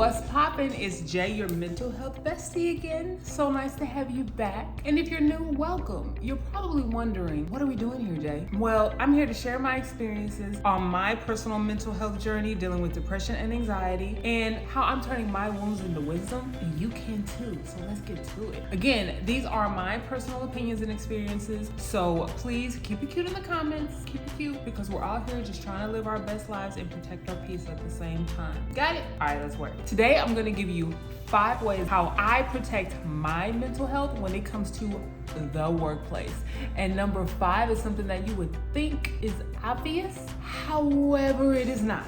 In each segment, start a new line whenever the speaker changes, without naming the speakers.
What's poppin'? It's Jay, your mental health bestie again. So nice to have you back. And if you're new, welcome. You're probably wondering, what are we doing here, Jay? Well, I'm here to share my experiences on my personal mental health journey dealing with depression and anxiety and how I'm turning my wounds into wisdom, and you can too. So let's get to it. Again, these are my personal opinions and experiences. So please keep it cute in the comments. Keep it cute because we're all here just trying to live our best lives and protect our peace at the same time. Got it? All right, let's work. Today, I'm gonna give you 5 ways how I protect my mental health when it comes to the workplace. And number 5 is something that you would think is obvious, however, it is not.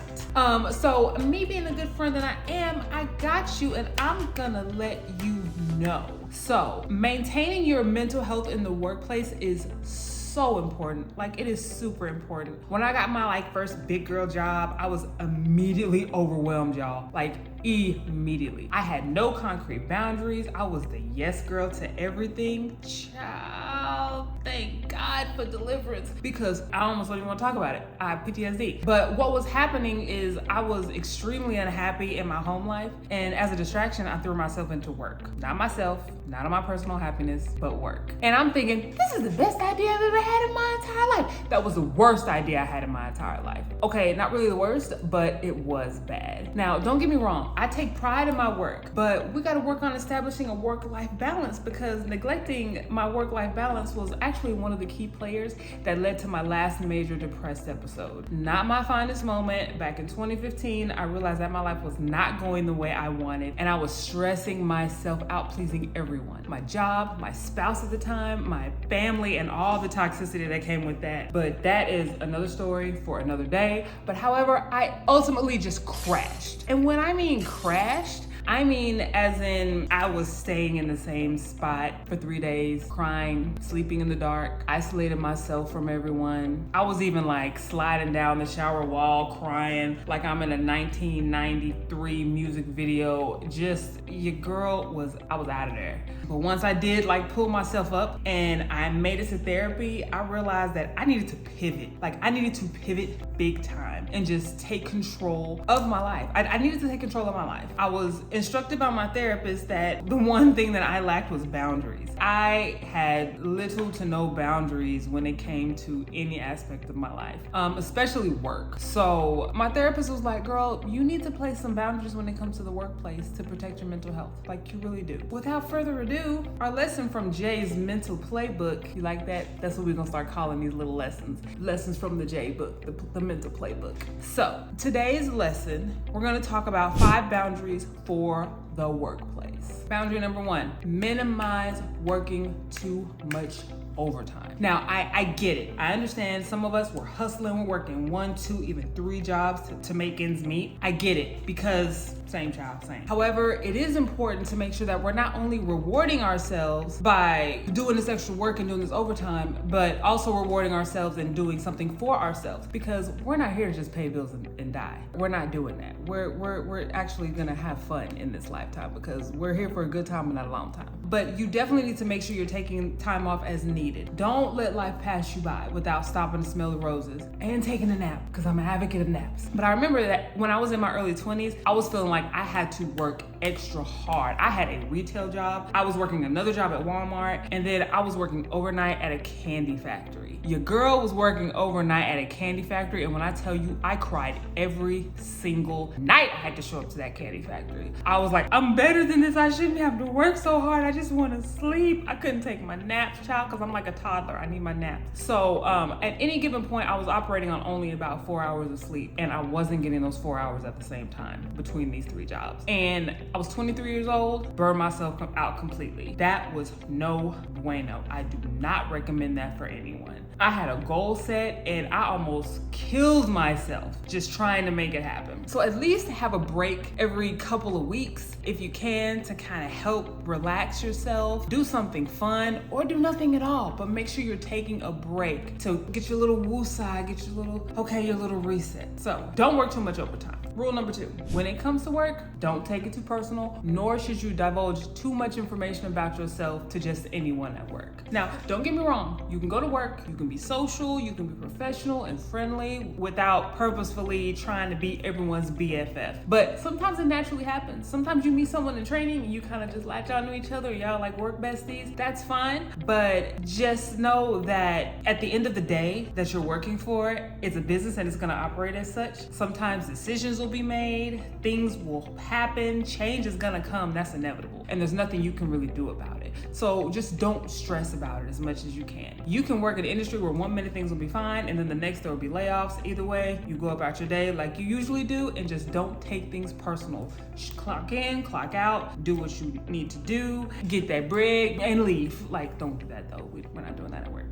So me being a good friend that I am, I got you and I'm gonna let you know. So maintaining your mental health in the workplace is so important. Like, it is super important. When I got my first big girl job, I was immediately overwhelmed, y'all. Like, immediately. I had no concrete boundaries. I was the yes girl to everything. Child, thank God for deliverance, because I almost don't even want to talk about it. I have PTSD. But what was happening is I was extremely unhappy in my home life, and as a distraction, I threw myself into work. Not myself, not on my personal happiness, but work. And I'm thinking, this is the best idea I've ever had in my entire life. That was the worst idea I had in my entire life. Okay, not really the worst, but it was bad. Now, don't get me wrong. I take pride in my work, but we gotta work on establishing a work-life balance, because neglecting my work-life balance was actually one of the key players that led to my last major depressed episode. Not my finest moment. Back in 2015, I realized that my life was not going the way I wanted, and I was stressing myself out pleasing everyone. My job, my spouse at the time, my family, and all the toxicity that came with that. But that is another story for another day. But however, I ultimately just crashed. And when I mean crashed, I mean as in I was staying in the same spot for 3 days, crying, sleeping in the dark, isolated myself from everyone. I was even sliding down the shower wall crying like I'm in a 1993 music video. Just, I was out of there. But once I did pull myself up and I made it to therapy, I realized that I needed to pivot. I needed to pivot big time and just take control of my life. I needed to take control of my life. I was instructed by my therapist that the one thing that I lacked was boundaries. I had little to no boundaries when it came to any aspect of my life, especially work. So my therapist was like, girl, you need to place some boundaries when it comes to the workplace to protect your mental health. You really do. Without further ado, our lesson from Jay's mental playbook. You like that? That's what we're gonna start calling these little lessons. Lessons from the Jay book, the mental playbook. So today's lesson, we're gonna talk about 5 boundaries for the workplace. Boundary number 1, minimize working too much overtime. Now, I get it. I understand some of us were hustling, we're working 1, 2, even 3 jobs to make ends meet. I get it, because same child, same. However, it is important to make sure that we're not only rewarding ourselves by doing this extra work and doing this overtime, but also rewarding ourselves and doing something for ourselves, because we're not here to just pay bills and die. We're not doing that. We're actually gonna have fun in this lifetime, because we're here for a good time and not a long time. But you definitely need to make sure you're taking time off as needed. Don't let life pass you by without stopping to smell the roses and taking a nap, because I'm an advocate of naps. But I remember that when I was in my early 20s, I was feeling like I had to work extra hard. I had a retail job, I was working another job at Walmart, and then I was working overnight at a candy factory. Your girl was working overnight at a candy factory, and when I tell you, I cried every single night I had to show up to that candy factory. I was like, I'm better than this. I shouldn't have to work so hard. I just want to sleep. I couldn't take my naps, child, because I'm like a toddler. I need my naps. So at any given point, I was operating on only about 4 hours of sleep, and I wasn't getting those 4 hours at the same time between these 3 jobs. And I was 23 years old, burned myself out completely. That was no bueno. I do not recommend that for anyone. I had a goal set and I almost killed myself just trying to make it happen. So at least have a break every couple of weeks if you can, to kind of help relax yourself, do something fun, or do nothing at all, but make sure you're taking a break to get your little woosah, get your little reset. So don't work too much overtime. Rule number 2, when it comes to work, don't take it too personal, nor should you divulge too much information about yourself to just anyone at work. Now, don't get me wrong, you can go to work, you can be social, you can be professional and friendly without purposefully trying to be everyone's BFF. But sometimes it naturally happens. Sometimes you meet someone in training and you kind of just latch on to each other, y'all like work besties, that's fine. But just know that at the end of the day that you're working for, it's a business and it's gonna operate as such. Sometimes decisions will be made, things will happen, change is gonna come, that's inevitable. And there's nothing you can really do about it. So just don't stress about it as much as you can. You can work in an industry where 1 minute things will be fine and then the next there will be layoffs. Either way, you go about your day like you usually do and just don't take things personal. Clock in, clock out, do what you need to do, get that break and leave. Like, don't do that though. We're not doing that at work.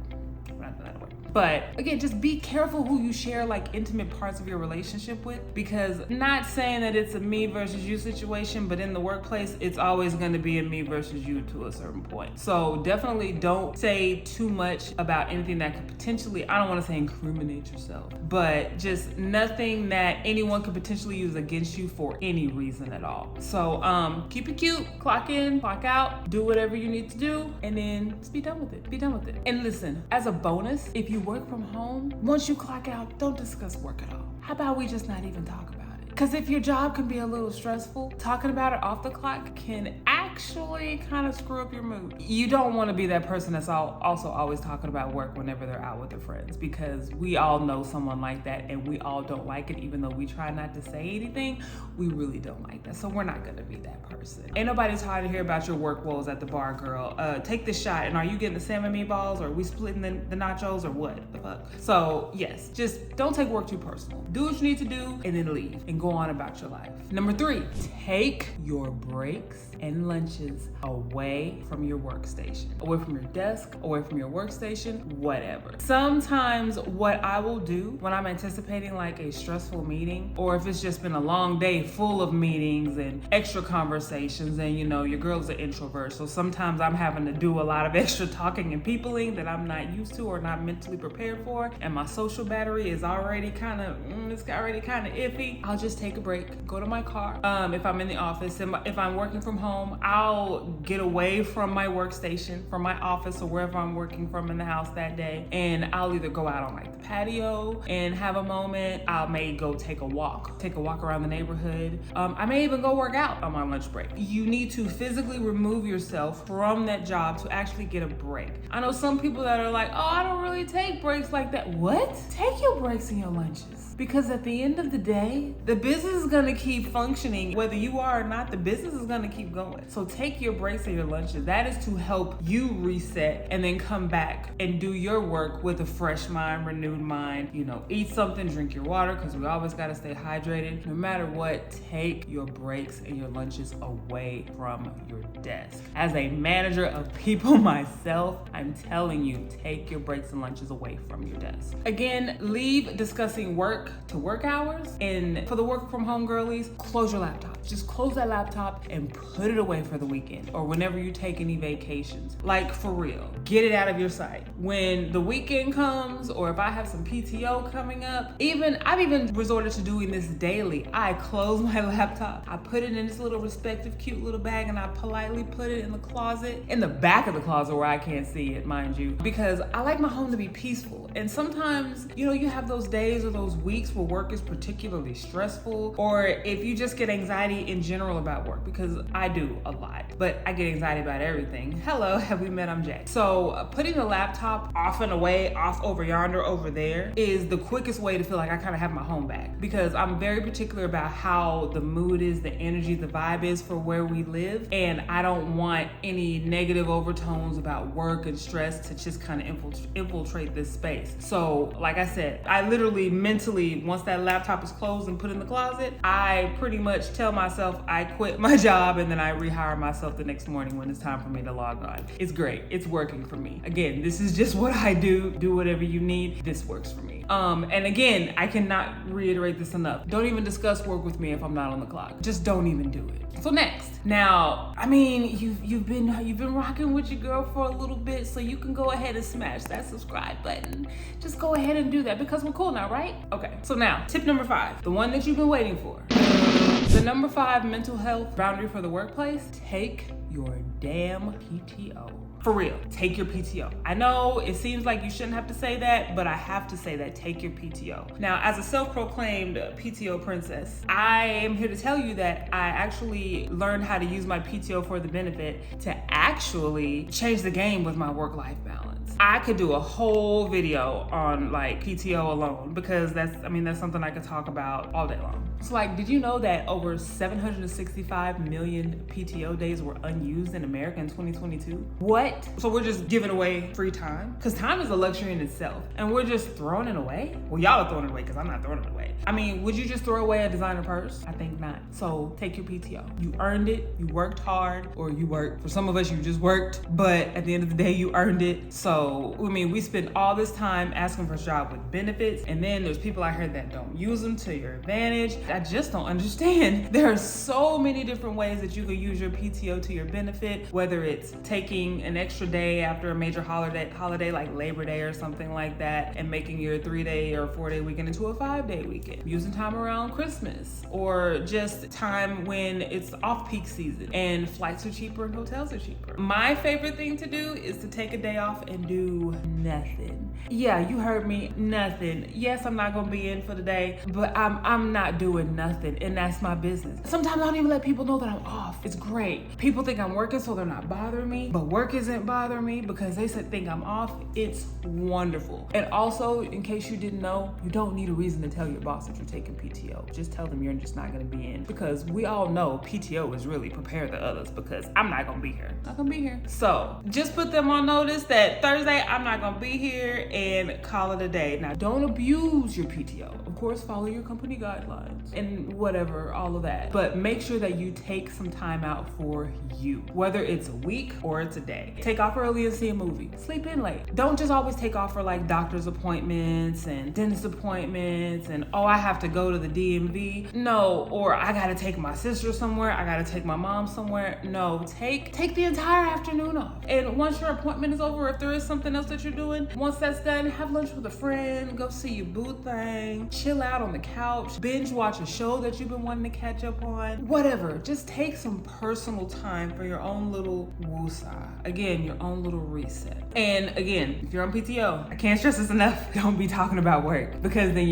We're not doing that at work. But again, just be careful who you share like intimate parts of your relationship with, because not saying that it's a me versus you situation, but in the workplace, it's always going to be a me versus you to a certain point. So definitely don't say too much about anything that could potentially, I don't want to say incriminate yourself, but just nothing that anyone could potentially use against you for any reason at all. So keep it cute, clock in, clock out, do whatever you need to do, and then just be done with it. Be done with it. And listen, as a bonus, if you work from home, once you clock out, don't discuss work at all. How about we just not even talk about it? Because if your job can be a little stressful, talking about it off the clock can actually kind of screw up your mood. You don't want to be that person that's also always talking about work whenever they're out with their friends, because we all know someone like that and we all don't like it. Even though we try not to say anything, we really don't like that. So we're not going to be that person. Ain't nobody tired to hear about your work woes at the bar, girl. Take the shot, and are you getting the salmon meatballs, or are we splitting the nachos, or what the fuck? So yes, just don't take work too personal. Do what you need to do and then leave and go on about your life. Number 3, take your breaks and lunches away from your workstation, away from your desk, away from your workstation, whatever. Sometimes what I will do when I'm anticipating like a stressful meeting, or if it's just been a long day full of meetings and extra conversations, and you know, your girl's an introvert, so sometimes I'm having to do a lot of extra talking and peopling that I'm not used to or not mentally prepared for, and my social battery is already kind of iffy. I'll just take a break, go to my car. If I'm in the office, and if I'm working from home, I'll get away from my workstation, from my office, or wherever I'm working from in the house that day, and I'll either go out on like the patio and have a moment. I may go take a walk around the neighborhood. I may even go work out on my lunch break. You need to physically remove yourself from that job to actually get a break. I know some people that are like, oh, I don't really take breaks like that. What? Take your breaks and your lunches. Because at the end of the day, the business is gonna keep functioning. Whether you are or not, the business is gonna keep going. So take your breaks and your lunches. That is to help you reset and then come back and do your work with a fresh mind, renewed mind. You know, eat something, drink your water, because we always gotta stay hydrated. No matter what, take your breaks and your lunches away from your desk. As a manager of people myself, I'm telling you, take your breaks and lunches away from your desk. Again, leave discussing work to work hours. And for the work from home girlies, close your laptop. Just close that laptop and put it away for the weekend or whenever you take any vacations. Like, for real, get it out of your sight. When the weekend comes, or if I have some PTO coming up, I've even resorted to doing this daily. I close my laptop, I put it in this little respective cute little bag, and I politely put it in the closet, in the back of the closet where I can't see it, mind you, because I like my home to be peaceful. And sometimes, you know, you have those days or those weeks where work is particularly stressful, or if you just get anxiety in general about work, because I do a lot, but I get anxiety about everything. Hello, have we met? I'm Jay. So putting the laptop off and away, off over yonder, over there, is the quickest way to feel like I kind of have my home back, because I'm very particular about how the mood is, the energy, the vibe is for where we live, and I don't want any negative overtones about work and stress to just kind of infiltrate this space. So like I said, I literally mentally, once that laptop is closed and put in the closet, I pretty much tell myself I quit my job, and then I rehire myself the next morning when it's time for me to log on. It's great. It's working for me. Again, this is just what I do. Do whatever you need. This works for me. it. And again, I cannot reiterate this enough. Don't even discuss work with me if I'm not on the clock. Just don't even do it. So next, now, I mean, you've been rocking with your girl for a little bit, so you can go ahead and smash that subscribe button. Just go ahead and do that because we're cool now, right? Okay, so now, tip number 5, the one that you've been waiting for. The number 5 mental health boundary for the workplace: take your damn PTO. For real, take your PTO. I know it seems like you shouldn't have to say that, but I have to say that. Take your PTO. Now, as a self-proclaimed PTO princess, I am here to tell you that I actually learned how to use my PTO for the benefit to actually change the game with my work-life balance. I could do a whole video on like PTO alone because that's something I could talk about all day long. So like, did you know that over 765 million PTO days were unused in America in 2022? What? So we're just giving away free time? Because time is a luxury in itself, and we're just throwing it away? Well, y'all are throwing it away because I'm not throwing it away. I mean, would you just throw away a designer purse? I think not. So take your PTO. You earned it, you worked hard, or you worked. For some of us, you just worked, but at the end of the day, you earned it. So, I mean, we spend all this time asking for a job with benefits, and then there's people out here that don't use them to your advantage. I just don't understand. There are so many different ways that you could use your PTO to your benefit, whether it's taking an extra day after a major holiday like Labor Day or something like that, and making your 3-day or 4-day weekend into a 5-day weekend, using time around Christmas, or just time when it's off-peak season and flights are cheaper and hotels are cheaper. My favorite thing to do is to take a day off and do nothing. Yeah, you heard me, nothing. Yes, I'm not gonna be in for the day, but I'm not doing nothing, and that's my business. Sometimes I don't even let people know that I'm off. It's great. People think I'm working, so they're not bothering me, but work isn't bothering me because they think I'm off. It's wonderful. And also, in case you didn't know, you don't need a reason to tell your boss that you're taking PTO. Just tell them you're just not gonna be in, because we all know PTO is really prepare the others, because I'm not gonna be here. Not gonna be here. So just put them on notice that Thursday I'm not gonna be here, and call it a day. Now, don't abuse your PTO. Of course, follow your company guidelines and whatever, all of that. But make sure that you take some time out for you, whether it's a week or it's a day. Take off early and see a movie. Sleep in late. Don't just always take off for like doctor's appointments and dentist appointments and, oh, I have to go to the DMV. No, or I gotta take my sister somewhere. I gotta take my mom somewhere. No, take the entire afternoon off. And once your appointment is over, if there is something else that you're doing, once that's done, have lunch with a friend, go see your boo thing, chill out on the couch, binge watch a show that you've been wanting to catch up on, whatever. Just take some personal time for your own little woosah. Again, your own little reset. And again, if you're on PTO, I can't stress this enough, don't be talking about work, because then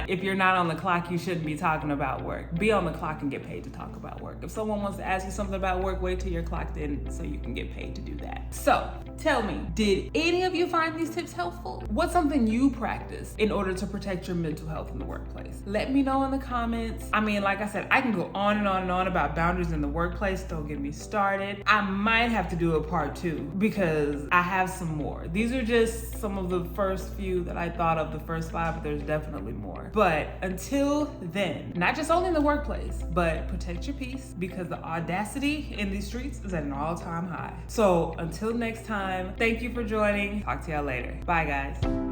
if you're not on the clock, you shouldn't be talking about work. Be on the clock and get paid to talk about work. If someone wants to ask you something about work, wait till you're clocked in so you can get paid to do that. So tell me, did any of you find these tips helpful? What's something you practice in order to protect your mental health in the workplace? Let me know in the comments. I mean, like I said, I can go on and on and on about boundaries in the workplace. Don't get me started. I might have to do a part 2 because I have some more. These are just some of the first few that I thought of, the first 5, but there's definitely more. But until then, not just only in the workplace, but protect your peace, because the audacity in these streets is at an all-time high. So until next time, thank you for joining. Talk to y'all later. Bye, guys.